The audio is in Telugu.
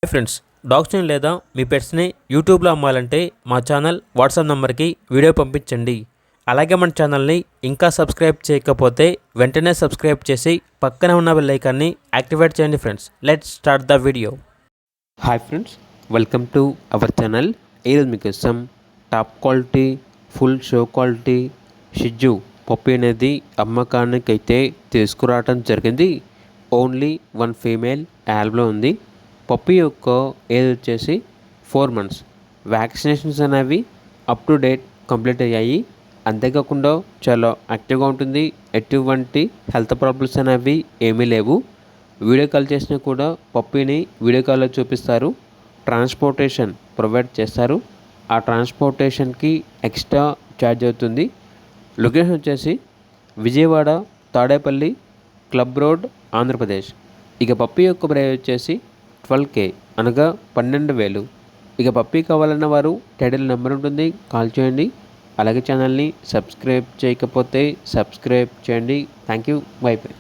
హాయ్ ఫ్రెండ్స్, డాగ్స్ని లేదా మీ పెట్స్ని యూట్యూబ్లో అమ్మాలంటే మా ఛానల్ వాట్సాప్ నెంబర్కి వీడియో పంపించండి. అలాగే మన ఛానల్ని ఇంకా సబ్స్క్రైబ్ చేయకపోతే వెంటనే సబ్స్క్రైబ్ చేసి పక్కనే ఉన్న బెల్ ఐకాన్ని యాక్టివేట్ చేయండి. Friends, let's start the video. Hi friends, welcome to our channel. ఈరోజు మీకోసం top quality full show quality షిజ్జు పప్పి అనేది అమ్మకానికి అయితే తీసుకురావడం జరిగింది. ఓన్లీ వన్ ఫీమేల్ యాల్బ్లో ఉంది. పప్పి యొక్క ఏజ్ వచ్చేసి 4 months. వ్యాక్సినేషన్స్ అనేవి అప్ టు డేట్ కంప్లీట్ అయ్యాయి. అంతేకాకుండా చాలా యాక్టివ్గా ఉంటుంది. ఎటువంటి హెల్త్ ప్రాబ్లమ్స్ అనేవి ఏమీ లేవు. వీడియో కాల్ చేసినా కూడా పప్పిని వీడియో కాల్లో చూపిస్తారు. ట్రాన్స్పోర్టేషన్ ప్రొవైడ్ చేస్తారు. ఆ ట్రాన్స్పోర్టేషన్కి ఎక్స్ట్రా ఛార్జ్ అవుతుంది. లొకేషన్ వచ్చేసి విజయవాడ, తాడేపల్లి, క్లబ్ రోడ్, ఆంధ్రప్రదేశ్. ఇక పప్పి యొక్క ప్రైస్ వచ్చేసి 12K, అనగా 12,000. ఇక పప్పి కావాలన్న వారు టైటిల్ నెంబర్ ఉంటుంది, కాల్ చేయండి. అలాగే ఛానల్ని సబ్స్క్రైబ్ చేయకపోతే సబ్స్క్రైబ్ చేయండి. Thank you. By by.